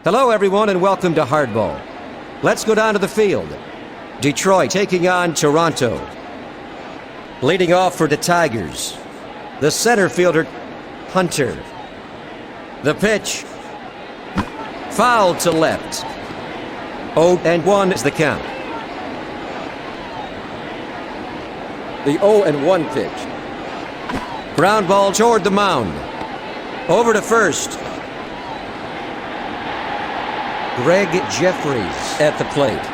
Hello, everyone, and welcome to Hardball. Let's go down to the field. Detroit taking on Toronto. Leading off for the Tigers, the center fielder, Hunter. The pitch. Foul to left. 0-1 is the count. The 0-1 pitch. Ground ball toward the mound. Over to first. Greg Jeffries at the plate.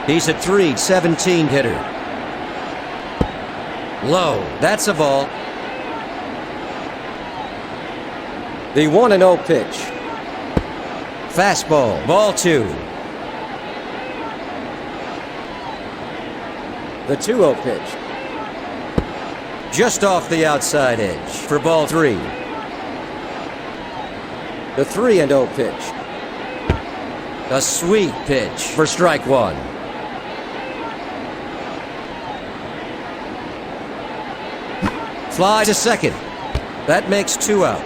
He's a .317 hitter. Low. That's a ball. The 1-0 pitch. Fastball. Ball 2. The 2-0 pitch. Just off the outside edge for ball 3. The 3-0 pitch. A sweet pitch for strike 1. Fly to second. That makes 2 out.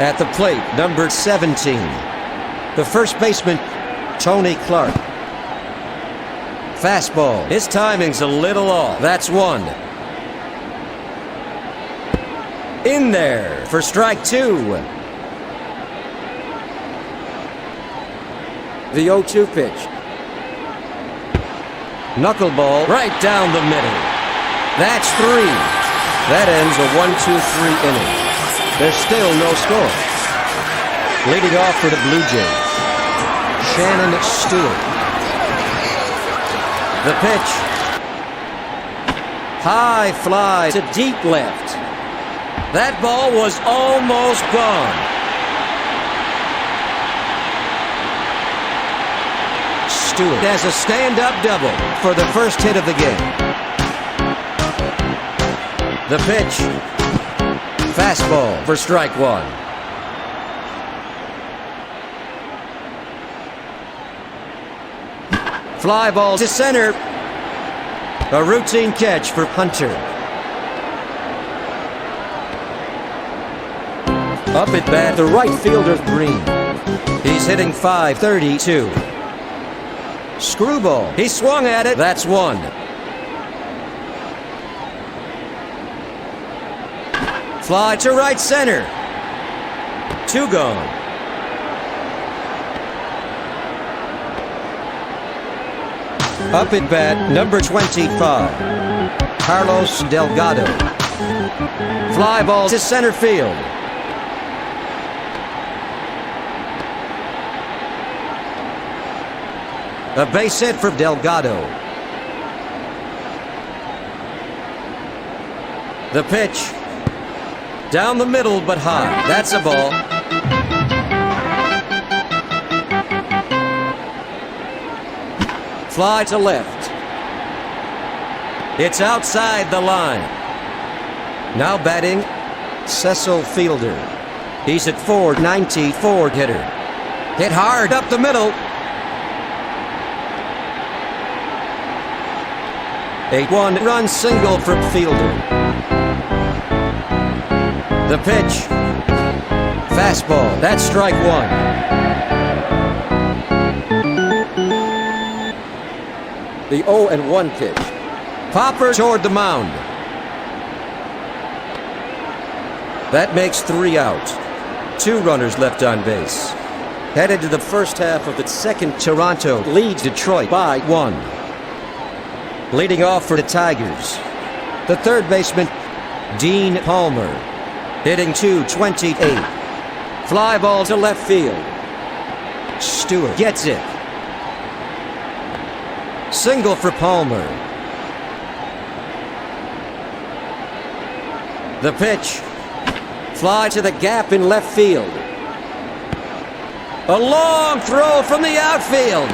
At the plate, number 17. The first baseman, Tony Clark. Fastball. His timing's a little off. That's 1. In there for strike 2. The 0-2 pitch. Knuckleball right down the middle. That's 3. That ends a 1-2-3 inning. There's still no score. Leading off for the Blue Jays, Shannon Stewart. The pitch. High fly to deep left. That ball was almost gone. Stewart has a stand-up double for the first hit of the game. The pitch. Fastball for strike 1. Fly ball to center. A routine catch for Hunter. Up at bat, the right fielder, Green. He's hitting .532. Screwball. He swung at it. That's 1. Fly to right center. 2 gone. Up at bat, number 25, Carlos Delgado. Fly ball to center field. A base hit for Delgado. The pitch. Down the middle, but high. That's a ball. Fly to left. It's outside the line. Now batting, Cecil Fielder. He's at .490 forward hitter. Hit hard up the middle. A 1-run single for Fielder. The pitch. Fastball. That's strike 1. The 0-1 pitch. Popper toward the mound. That makes 3 out. 2 runners left on base. Headed to the first half of the second, Toronto leads Detroit by 1. Leading off for the Tigers, the third baseman, Dean Palmer. Hitting .228. Fly ball to left field. Stewart gets it. Single for Palmer. The pitch. Fly to the gap in left field. A long throw from the outfield.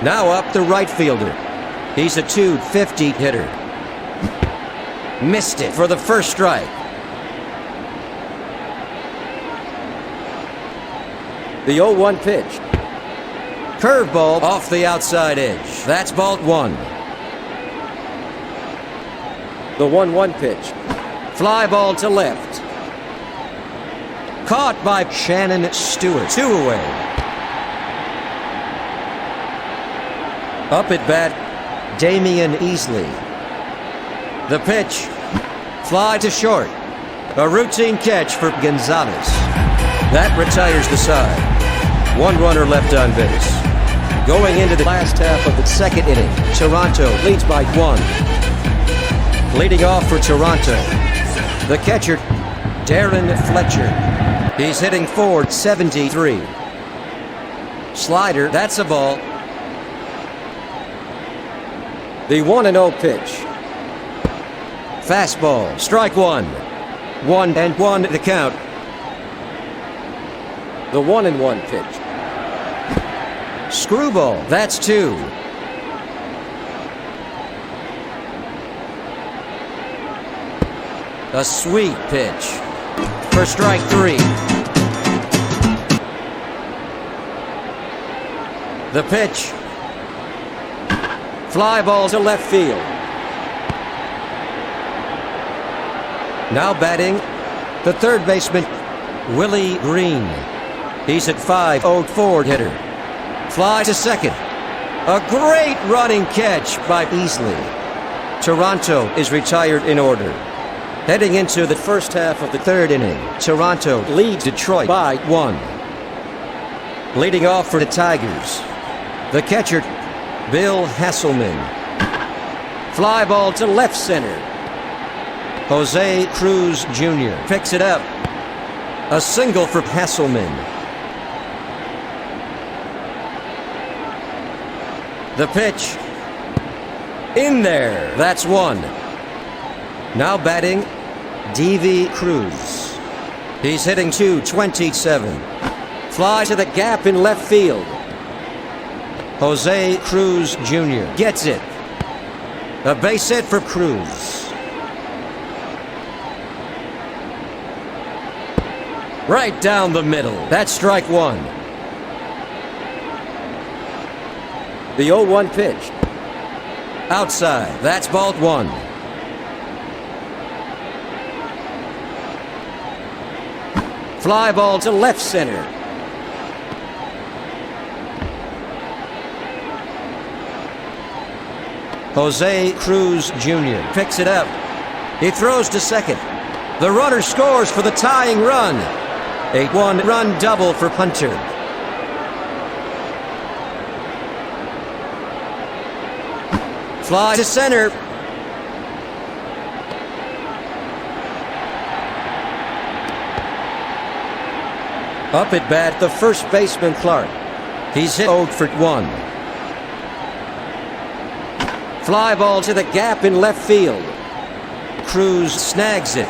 Now up the right fielder. He's a .250 hitter. Missed it for the first strike. The 0-1 pitch. Curveball off the outside edge. That's ball 1. The 1-1 pitch. Fly ball to left. Caught by Shannon Stewart. 2 away. Up at bat, Damian Easley. The pitch. Fly to short. A routine catch for Gonzalez. That retires the side. 1 runner left on base. Going into the last half of the second inning, Toronto leads by 1. Leading off for Toronto, the catcher, Darren Fletcher. He's hitting .473. Slider, that's a ball. The 1-0 pitch. Fastball, strike 1. 1-1 the count. The 1-1 pitch. Screwball, that's 2. A sweet pitch for strike 3. The pitch. Fly ball to left field. Now batting, the third baseman, Willie Green. He's at .504 hitter. Fly to second. A great running catch by Easley. Toronto is retired in order. Heading into the first half of the third inning, Toronto leads Detroit by 1. Leading off for the Tigers, the catcher, Bill Hasselman. Fly ball to left center. Jose Cruz Jr. picks it up. A single for Hasselman. The pitch. In there. That's 1. Now batting, D.V. Cruz. He's hitting .227. Fly to the gap in left field. Jose Cruz Jr. gets it. A base hit for Cruz. Right down the middle. That's strike 1. The 0-1 pitch. Outside. That's ball 1. Fly ball to left center. Jose Cruz Jr. picks it up. He throws to second. The runner scores for the tying run. A 1-run double for Hunter. Fly to center. Up at bat, the first baseman, Clark. He's hit 0 for 1. Fly ball to the gap in left field. Cruz snags it.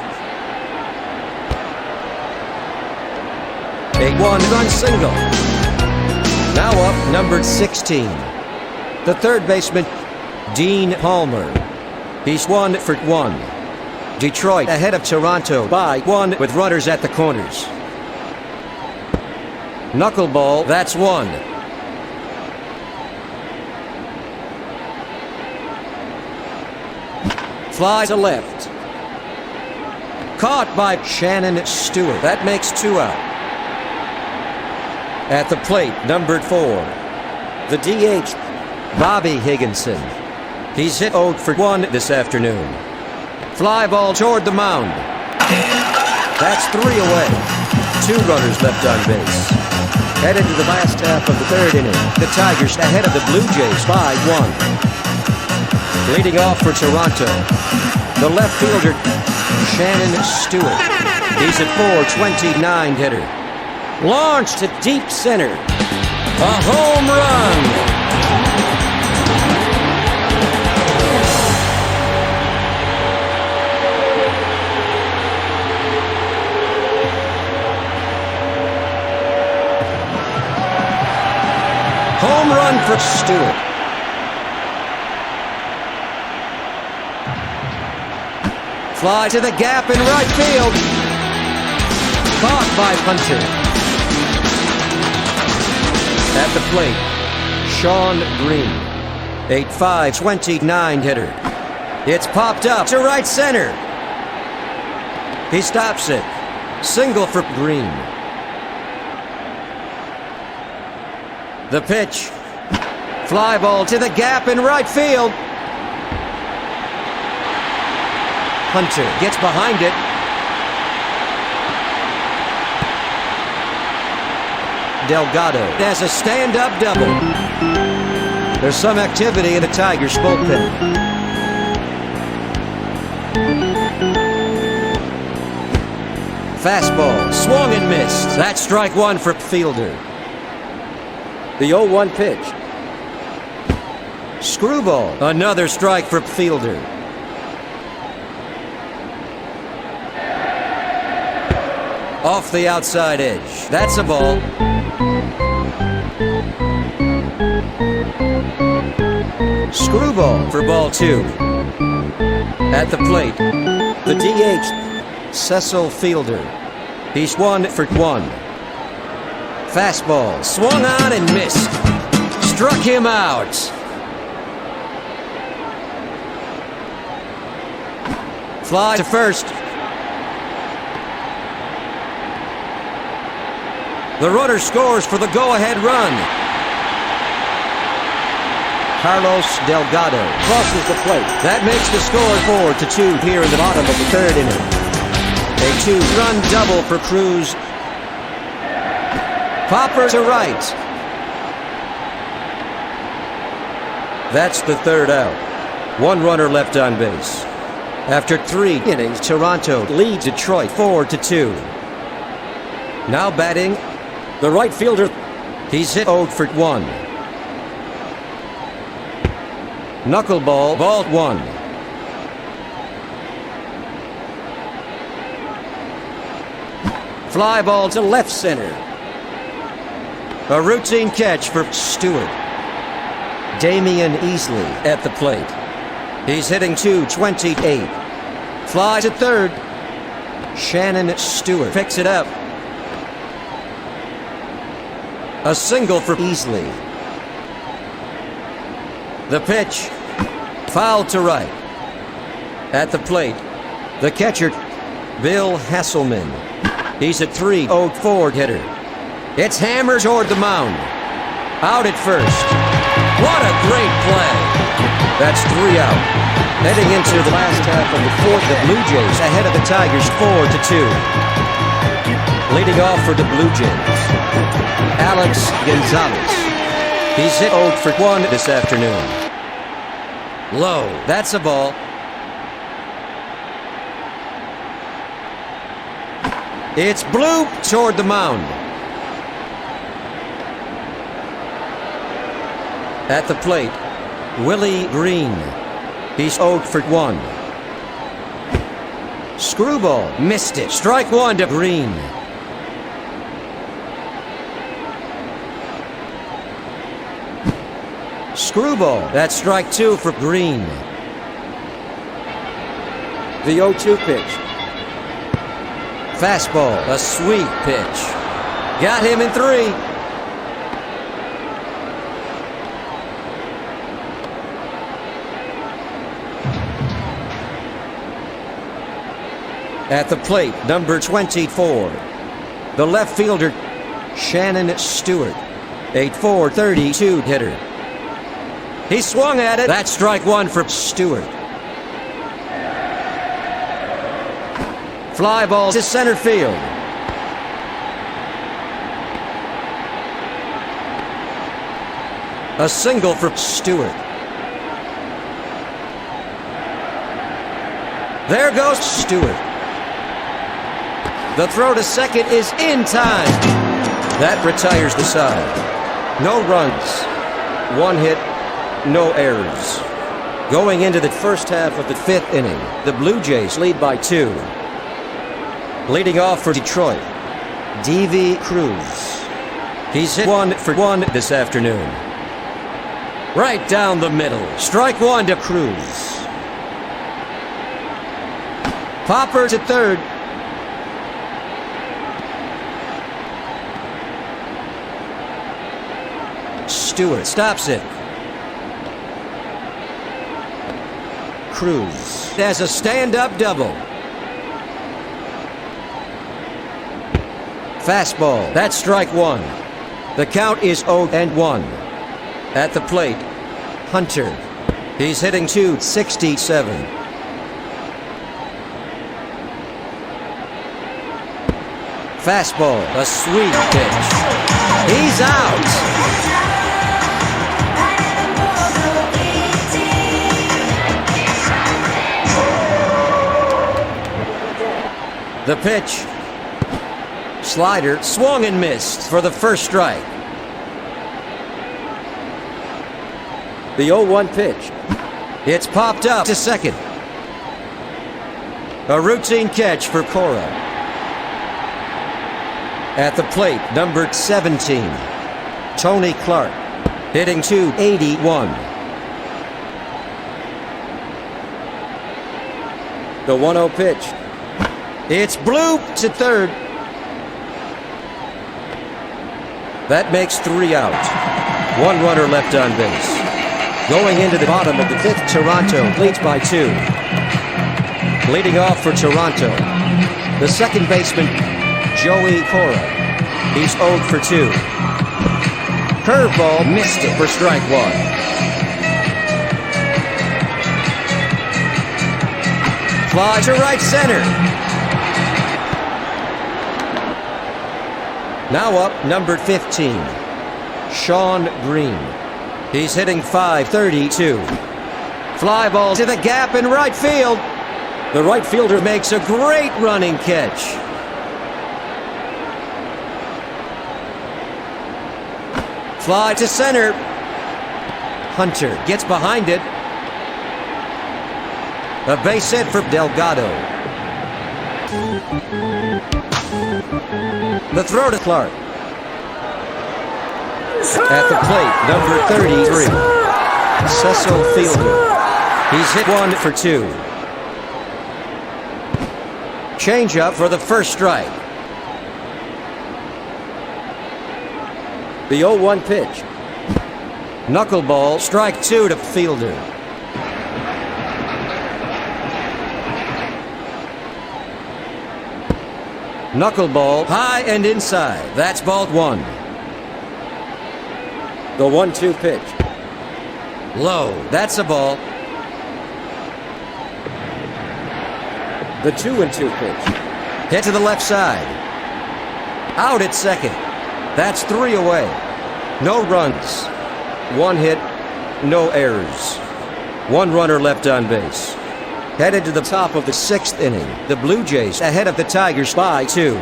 A 1-run single. Now up, numbered 16. The third baseman, Dean Palmer. He's 1 for 1. Detroit ahead of Toronto by 1 with runners at the corners. Knuckleball, that's 1. Fly to left. Caught by Shannon Stewart. That makes 2 out. At the plate, numbered 4. The DH, Bobby Higginson. He's hit 0 for 1 this afternoon. Fly ball toward the mound. That's 3 away. 2 runners left on base. Headed to the last half of the third inning, the Tigers ahead of the Blue Jays by 1. Leading off for Toronto, the left fielder, Shannon Stewart. He's at .429 hitter. Launched to deep center. A home run! Home run for Stewart. Fly to the gap in right field. Caught by Hunter. At the plate, Sean Green. 8.529 hitter. It's popped up to right center. He stops it. Single for Green. The pitch. Fly ball to the gap in right field. Hunter gets behind it. Delgado has a stand-up double. There's some activity in the Tigers' bullpen. Fastball, swung and missed. That's strike one for Fielder. The 0-1 pitch. Screwball, another strike for Fielder. Off the outside edge. That's a ball. Screwball for ball two. At the plate, the DH, Cecil Fielder. He's 1 for 1. Fastball, swung on and missed. Struck him out. Fly to first. The runner scores for the go-ahead run. Carlos Delgado crosses the plate. That makes the score 4-2 here in the bottom of the third inning. A 2-run double for Cruz. Popper to right. That's the third out. One runner left on base. After 3 innings, Toronto leads Detroit 4-2. Now batting, the right fielder. He's hit 0 for 1. Knuckleball, ball 1. Fly ball to left center. A routine catch for Stewart. Damian Easley at the plate. He's hitting .228. Fly to third. Shannon Stewart picks it up. A single for Easley. The pitch. Foul to right. At the plate, the catcher, Bill Hasselman. He's a .304 hitter. It's hammered toward the mound. Out at first. What a great play. That's 3 out. Heading into the last half of the fourth, the Blue Jays ahead of the Tigers 4-2. Leading off for the Blue Jays, Alex Gonzalez. He's hit 0 for 1 this afternoon. Low. That's a ball. It's bloop toward the mound. At the plate, Willie Green. He's 0 for 1. Screwball. Missed it. Strike one to Green. Screwball. That's strike two for Green. The 0-2 pitch. Fastball. A sweet pitch. Got him in 3. At the plate, number 24, the left fielder, Shannon Stewart, a .432 hitter. He swung at it. That's strike one for Stewart. Fly ball to center field. A single for Stewart. There goes Stewart. The throw to second is in time. That retires the side. No runs, 1 hit, no errors. Going into the first half of the 5th inning, the Blue Jays lead by 2. Leading off for Detroit, D.V. Cruz. He's hit 1 for 1 this afternoon. Right down the middle. Strike one to Cruz. Popper to third. Stewart stops it. Cruz has a stand-up double. Fastball. That's strike one. The count is 0-1. At the plate, Hunter. He's hitting .267. Fastball, a sweet pitch. He's out. The pitch. Slider, swung and missed for the first strike. The 0-1 pitch. It's popped up to second. A routine catch for Cora. At the plate, number 17, Tony Clark, hitting .281. The 1-0 pitch. It's blooped to third. That makes 3 out. 1 runner left on base. Going into the bottom of the fifth, Toronto leads by 2. Leading off for Toronto, the second baseman, Joey Cora. He's 0 for 2. Curveball missed it for strike 1. Fly to right center. Now up, number 15, Sean Green. He's hitting .532. Fly ball to the gap in right field. The right fielder makes a great running catch. Fly to center. Hunter gets behind it. A base hit for Delgado. The throw to Clark. At the plate, number 33, Cecil Fielder. He's hit 1 for 2. Changeup for the first strike. The 0-1 pitch. Knuckleball, strike 2 to Fielder. Knuckleball, high and inside. That's ball 1. The 1-2 pitch. Low. That's a ball. The 2-2 pitch. Hit to the left side. Out at second. That's 3 away. No runs. 1 hit. No errors. 1 runner left on base. Headed to the top of the 6th inning. The Blue Jays ahead of the Tigers by 2.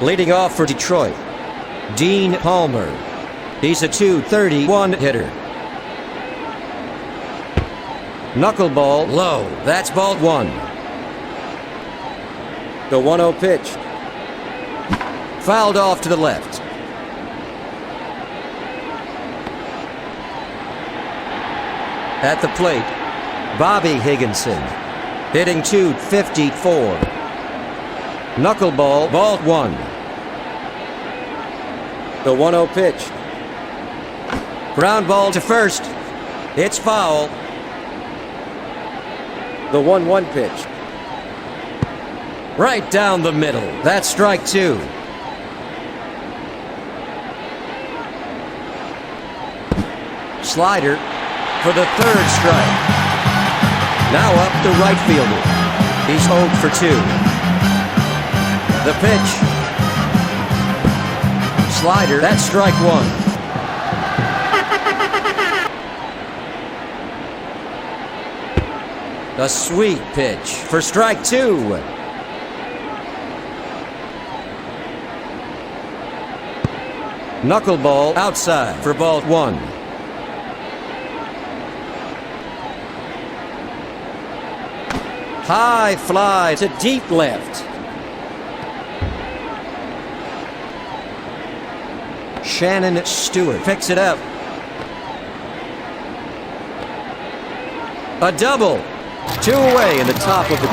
Leading off for Detroit, Dean Palmer. He's a .231 hitter. Knuckleball low. That's ball 1. The 1-0 pitch. Fouled off to the left. At the plate, Bobby Higginson, hitting .254. Knuckleball, ball 1. The 1-0 pitch. Ground ball to first. It's foul. The 1-1 pitch. Right down the middle. That's strike two. Slider for the third strike. Now up the right fielder. He's 0 for 2. The pitch. Slider, that's strike one. A sweet pitch for strike two. Knuckleball outside for ball one. High fly to deep left. Shannon Stewart picks it up. A double. 2 away in the top of the...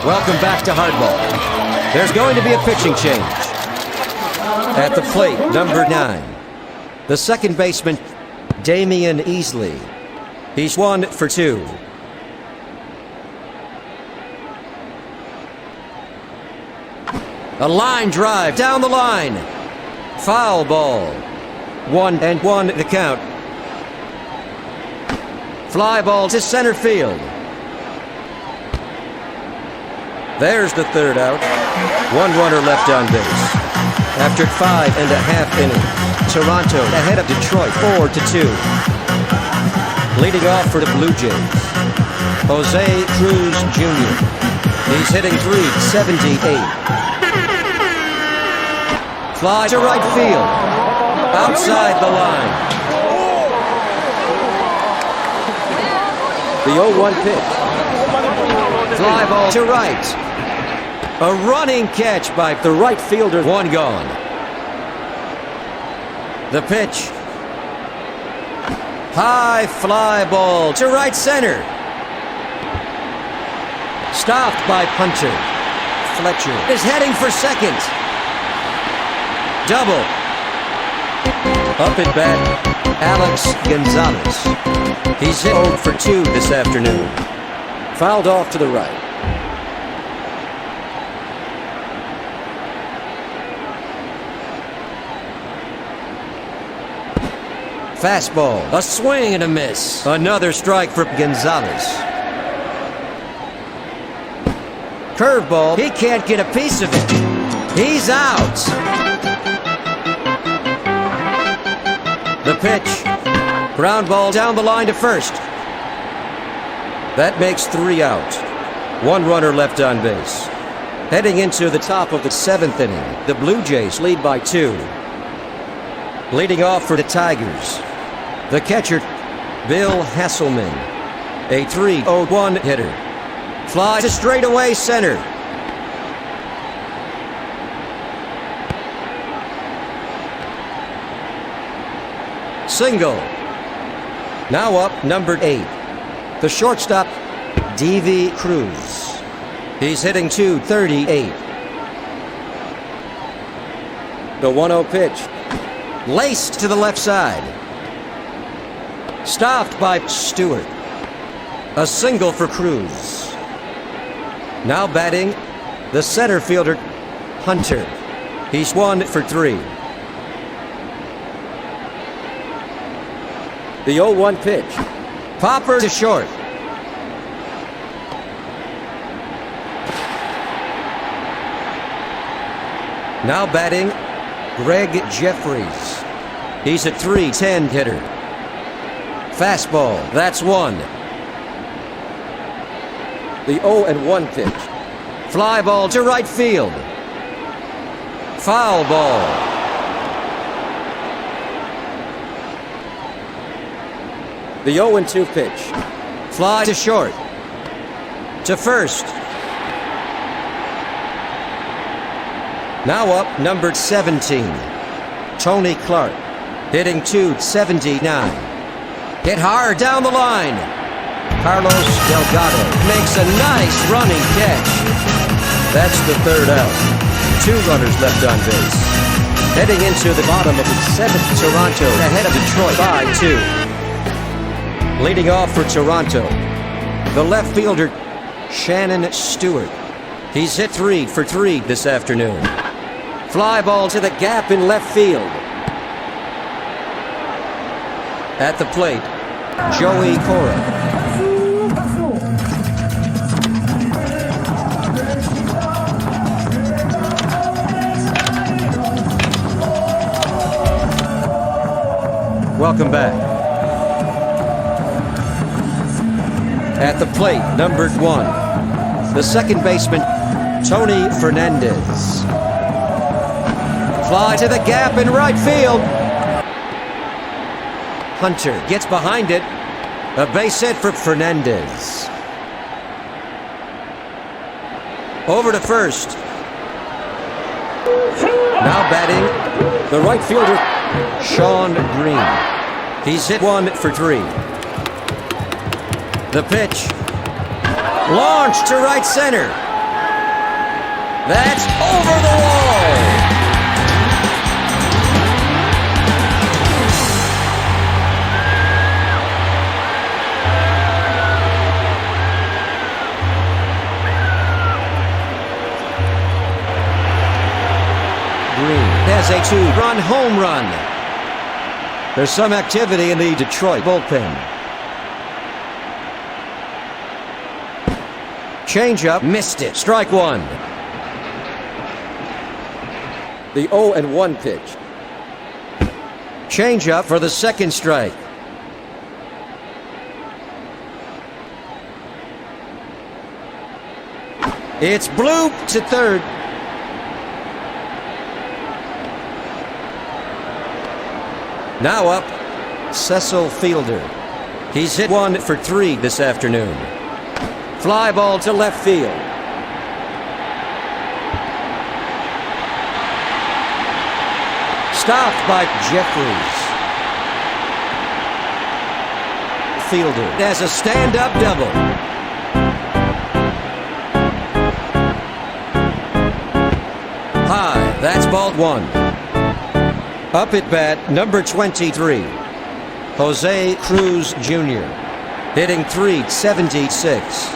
Welcome back to hardball. There's going to be a pitching change. At the plate, number 9. The second baseman, Damian Easley. He's 1 for 2. A line drive down the line. Foul ball. 1-1 the count. Fly ball to center field. There's the third out. 1 runner left on base. After 5.5 innings, Toronto ahead of Detroit 4-2. Leading off for the Blue Jays, Jose Cruz Jr. He's hitting .378. Fly to right field. Outside the line. The 0-1 pitch. Fly ball to right. A running catch by the right fielder. 1 gone. The pitch. High fly ball to right center. Stopped by punter. Fletcher is heading for second. Double. Up at bat, Alex Gonzalez. He's hit 0 for 2 this afternoon. Fouled off to the right. Fastball, a swing and a miss. Another strike for Gonzalez. Curveball, he can't get a piece of it. He's out. The pitch. Ground ball down the line to first. That makes 3 out. 1 runner left on base. Heading into the top of the 7th inning, the Blue Jays lead by 2. Leading off for the Tigers, the catcher, Bill Hasselman, a .301 hitter. Fly to straightaway center. Single. Now up, number 8. The shortstop, D.V. Cruz. He's hitting .238. The 1-0 pitch. Laced to the left side. Stopped by Stewart. A single for Cruz. Now batting, the center fielder, Hunter. He's 1 for 3. The 0-1 pitch. Popper to short. Now batting, Greg Jeffries. He's a .310 hitter. Fastball, that's 1. The 0-1 pitch. Fly ball to right field. Foul ball. The 0-2 pitch. Fly to short. To first. Now up, number 17. Tony Clark. Hitting .279. Hit hard down the line. Carlos Delgado makes a nice running catch. That's the third out. 2 runners left on base. Heading into the bottom of the seventh, Toronto ahead of Detroit by 2. Leading off for Toronto, the left fielder, Shannon Stewart. He's hit 3 for 3 this afternoon. Fly ball to the gap in left field. At the plate, Joey Cora. Welcome back. At the plate, numbered 1, the second baseman, Tony Fernandez. Fly to the gap in right field. Hunter gets behind it. A base hit for Fernandez. Over to first. Now batting, the right fielder, Sean Green. He's hit 1 for 3. The pitch. Launched to right center. That's over the wall. Green has a 2-run home run. There's some activity in the Detroit bullpen. Changeup, missed it. Strike 1. The 0-1 pitch. Changeup for the second strike. It's blooped to third. Now up, Cecil Fielder. He's hit 1 for 3 this afternoon. Fly ball to left field. Stopped by Jeffries. Fielder has a stand-up double. High, that's ball 1. Up at bat, number 23, Jose Cruz Jr., hitting .376.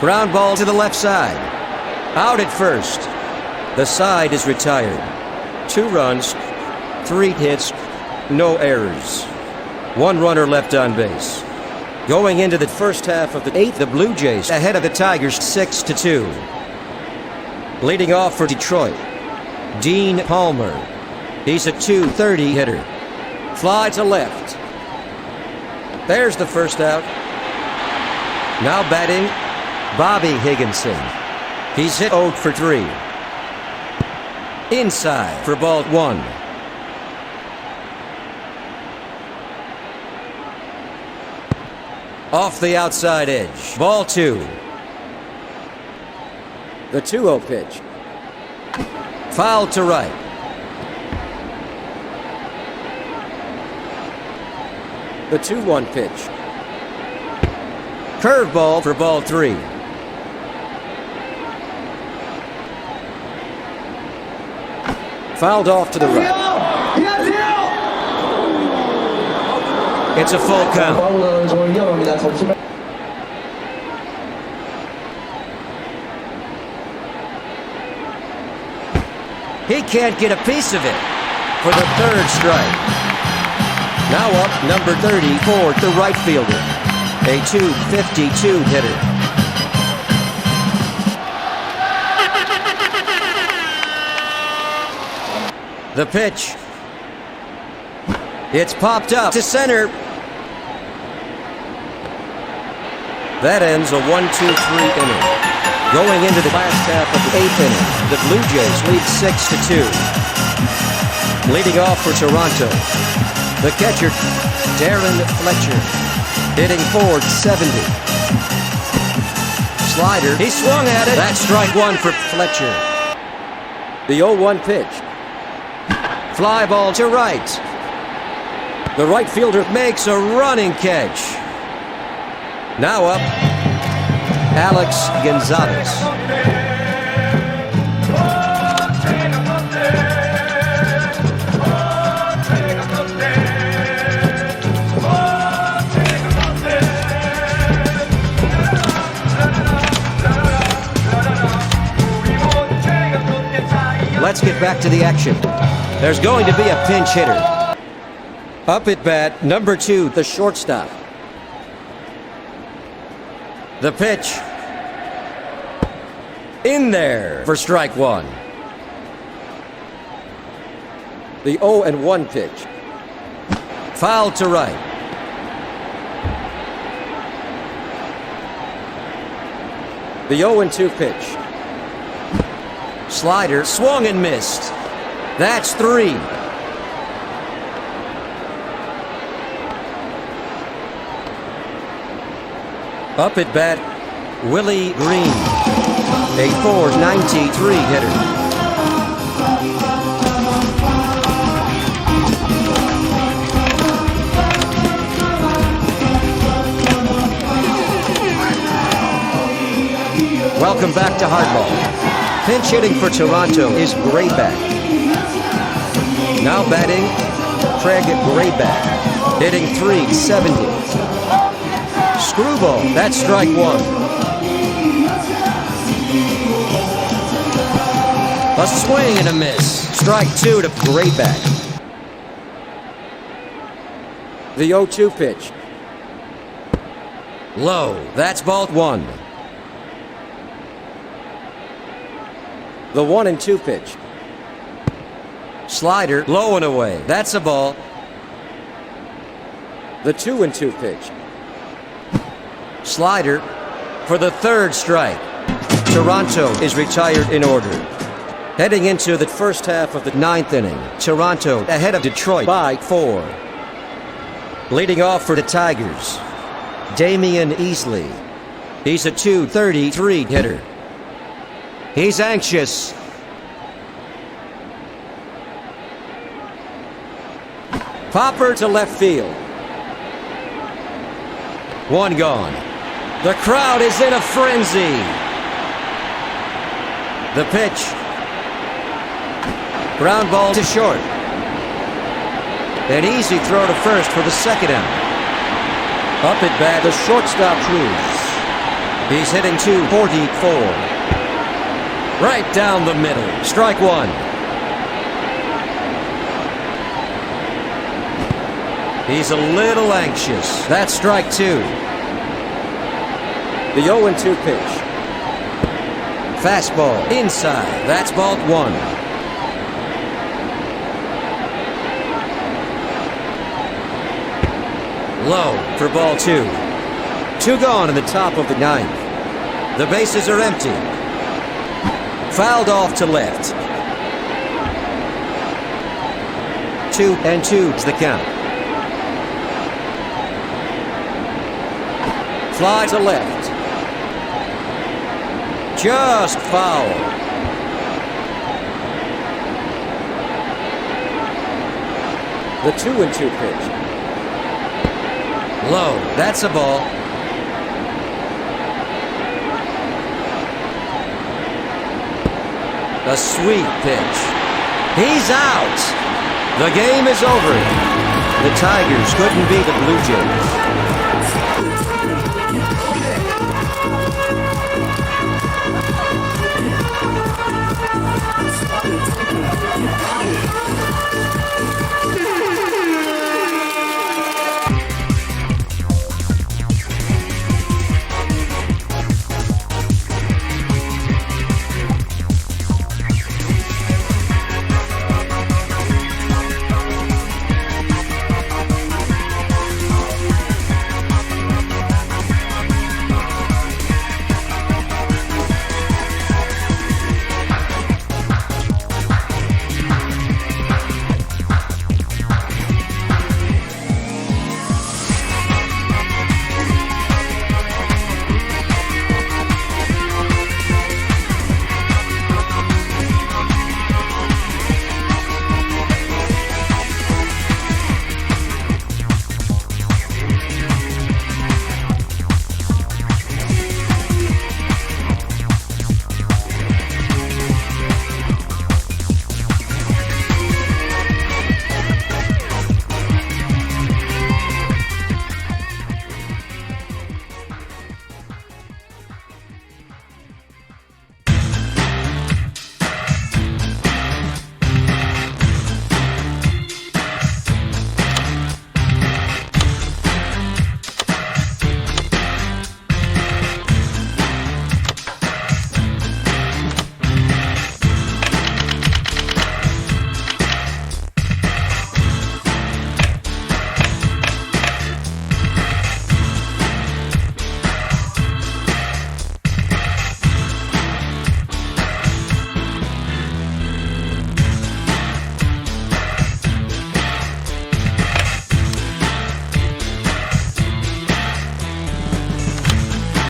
Ground ball to the left side. Out at first. The side is retired. 2 runs, 3 hits, no errors. 1 runner left on base. Going into the first half of the 8th, the Blue Jays ahead of the Tigers 6-2. Leading off for Detroit, Dean Palmer. He's a .230 hitter. Fly to left. There's the first out. Now batting, Bobby Higginson. He's hit 0 for 3. Inside for ball 1. Off the outside edge. Ball 2. The 2-0 pitch. Foul to right. The 2-1 pitch. Curveball for ball 3. Fouled off to the right. It's a full count. He can't get a piece of it for the 3rd strike. Now up, number 34, the right fielder, a .252 hitter. The pitch. It's popped up to center. That ends a 1-2-3 inning. Going into the last half of the 8th inning, the Blue Jays lead 6-2. Leading off for Toronto, the catcher, Darren Fletcher, hitting .470. Slider, he swung at it. That's strike 1 for Fletcher. The 0-1 pitch. Fly ball to right. The right fielder makes a running catch. Now up, Alex Gonzalez. Let's get back to the action. There's going to be a pinch hitter. Up at bat, number 2, the shortstop. The pitch. In there for strike 1. The 0-1 pitch. Foul to right. The 0-2 pitch. Slider swung and missed. That's 3. Up at bat, Willie Green, a .493 hitter. Welcome back to Hardball. Pinch hitting for Toronto is Grayback. Now batting, Craig Grayback, hitting .370. Screwball, that's strike 1. A swing and a miss. Strike 2 to Grayback. The 0-2 pitch. Low, that's ball 1. The 1-2 pitch. Slider, low and away. That's a ball. The 2-2 pitch. Slider for the 3rd strike. Toronto is retired in order. Heading into the first half of the 9th inning, Toronto ahead of Detroit by 4. Leading off for the Tigers, Damian Easley. He's a .233 hitter. He's anxious. Popper to left field. 1 gone. The crowd is in a frenzy. The pitch. Ground ball to short. An easy throw to first for the 2nd out. Up at bat, the shortstop Cruz. He's hitting .244. Right down the middle. Strike 1. He's a little anxious. That's strike 2. The 0-2 pitch. Fastball inside. That's ball 1. Low for ball 2. 2 gone in the top of the 9th. The bases are empty. Fouled off to left. 2-2's the count. Fly to left. Just foul. The 2-2 pitch. Low. That's a ball. A sweet pitch. He's out. The game is over. The Tigers couldn't beat the Blue Jays.